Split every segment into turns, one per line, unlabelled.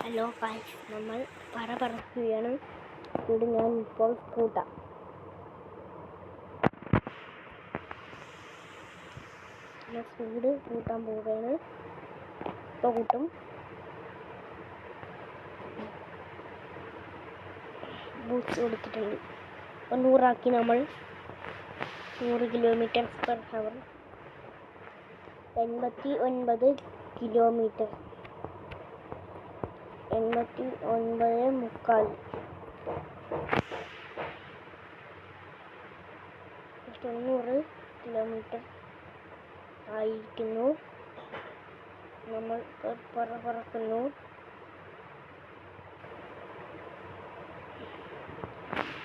Hello guys, നമ്മൾ പറക്കുകയാണ്. ഇവിടെ ഞാൻ ഇപ്പോൾ കൂട്ടാം. സ്പീഡ് കൂട്ടാൻ പോവുകയാണ്. ഇപ്പോൾ കൂട്ടും. ബൂസ്റ്റ് കൊടുത്തിട്ടുണ്ട്. 100 നമ്മൾ 100 km/h 89 കിലോമീറ്റർ 89.3 90 കിലോമീറ്റർ ആയിരിക്കുന്നു. നമ്മൾ പറക്കുന്നു.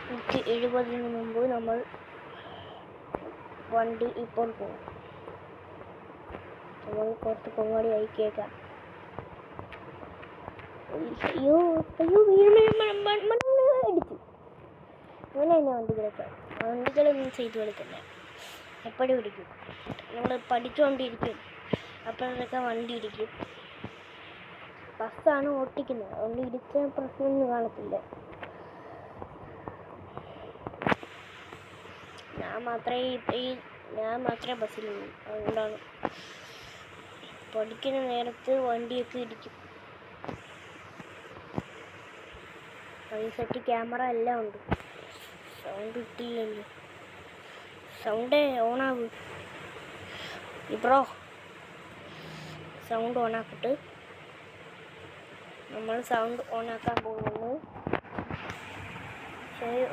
നൂറ്റി 70 മുമ്പ് നമ്മൾ വണ്ടി ഇപ്പോൾ പോകും. നമ്മൾ കുറച്ച് പൊങ്ങാടി അയക്കേക്കാം. അയ്യോ അടിച്ചു. അങ്ങനെ തന്നെ വണ്ടികളൊന്നും ചെയ്തു കളിക്കില്ല. എപ്പോഴും ഇടിക്കും. നമ്മൾ പഠിച്ചുകൊണ്ടിരിക്കും. അപ്പോഴൊക്കെ വണ്ടി ഇടിക്കും. ബസ്സാണ് ഓട്ടിക്കുന്നത്. അതുകൊണ്ട് ഇടിച്ച പ്രശ്നമൊന്നും കാണത്തില്ല. ഞാൻ മാത്രമേ ബസ്സിലുള്ളൂ. അതുകൊണ്ടാണ് പഠിക്കുന്ന നേരത്ത് വണ്ടിയൊക്കെ ഇടിക്കും. സെറ്റ് ക്യാമറ എല്ലാം ഉണ്ട്. സൗണ്ട് ഇട്ടില്ലല്ലോ. സൗണ്ട് ഓണാവും. ബ്രോ, സൗണ്ട് ഓണാക്കിട്ട് നമ്മൾ സൗണ്ട് ഓണാക്കാൻ പോകുന്നു.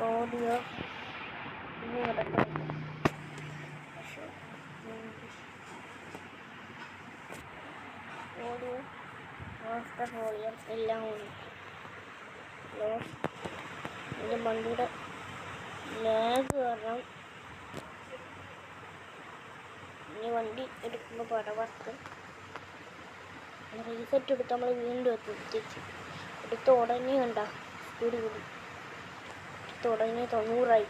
ഓഡിയോ ഓഡിയോ മാസ്റ്റർ വോളിയം എല്ലാം ഉണ്ട്. എൻ്റെ വണ്ടിയുടെ ലാഗ് കാരണം ഇനി വണ്ടി എടുക്കുമ്പോൾ പടവർക്ക് റീസെറ്റ് എടുത്ത് നമ്മൾ വീണ്ടും എത്തിച്ച് എടുത്ത ഉടനെ കണ്ട സ്പീഡ് കൂടി. എടുത്ത ഉടനെ 90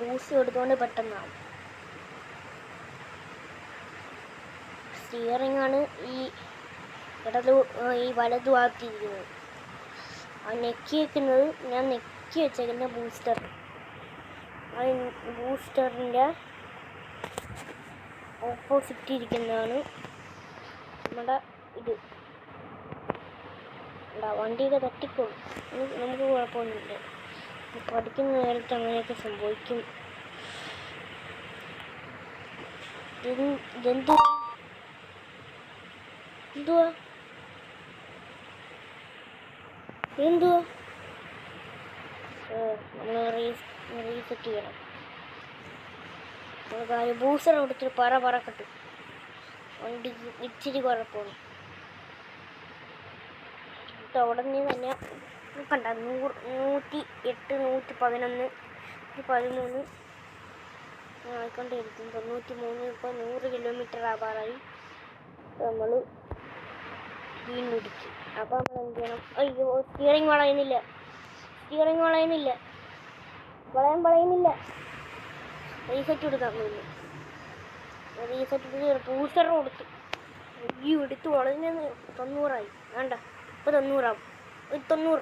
ബൂസ്റ്റ് എടുത്തുകൊണ്ട് പെട്ടെന്നാവും. സ്റ്റിയറിംഗ് ആണ് ഈ വലതു ഭാഗത്തിരിക്കുന്നത്. ആ നെക്കി വെക്കുന്നത് ഞാൻ നെക്കി വെച്ചേക്കുന്ന ബൂസ്റ്റർ. ആ ബൂസ്റ്ററിൻ്റെ ഓപ്പോസിറ്റ് ഇരിക്കുന്നതാണ് നമ്മുടെ ഇത്. വണ്ടിയൊക്കെ തട്ടിക്കോളും. നമുക്ക് കുഴപ്പമൊന്നുമില്ല. പഠിക്കുന്ന നേരത്ത് അങ്ങനെയൊക്കെ സംഭവിക്കും. എന്തുവാ നമ്മൾ റീസെറ്റ് ചെയ്യണം. ബൂസ്റ്റർ കൊടുത്തിട്ട് പറക്കട്ടെ. വണ്ടി ഇച്ചിരി കുഴപ്പമാണ്. ഉടനെ തന്നെ കണ്ട 108 111 113 ആയിക്കൊണ്ടിരിക്കും. 93 ഇപ്പോൾ 100 കിലോമീറ്റർ ആവാറായി. നമ്മൾ വീണ്ടും ഇടിച്ചു. അപ്പോൾ നമ്മൾ എന്ത് ചെയ്യണം? അയ്യോ, സ്റ്റിയറിംഗ് വളയുന്നില്ല. വളയുന്നില്ല. റീസെറ്റ് കൊടുക്കാൻ പോയില്ല. റീസെറ്റ് ബൂസ്റ്റർ കൊടുത്തു. അയ്യോ, എടുത്ത് വളഞ്ഞ 90 വേണ്ട. ഇപ്പോൾ 90 ആവും. 90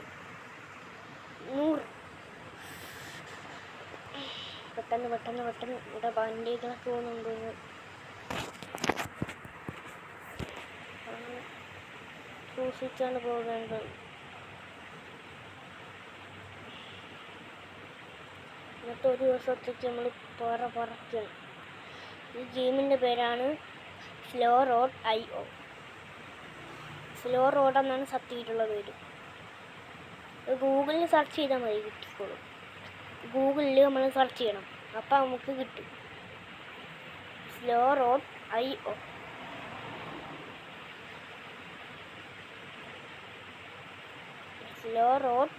100 പെട്ടെന്ന് ഇവിടെ വണ്ടികളൊക്കെ പോകുന്നുണ്ട്. സൂക്ഷിച്ചാണ് പോകേണ്ടത്. ഇന്നത്തെ ഒരു ദിവസത്തേക്ക് നമ്മൾ പറക്കണം. ഈ ഗെയിമിൻ്റെ പേരാണ് slow road IO. Slow road എന്നാണ് സത്യമായിട്ടുള്ള പേര്. ഗൂഗിളിൽ സെർച്ച് ചെയ്താൽ മതി, കിട്ടിക്കോളും. ഗൂഗിളിൽ നമ്മൾ സെർച്ച് ചെയ്യണം. അപ്പം നമുക്ക് കിട്ടും. Slow road IO. Slow road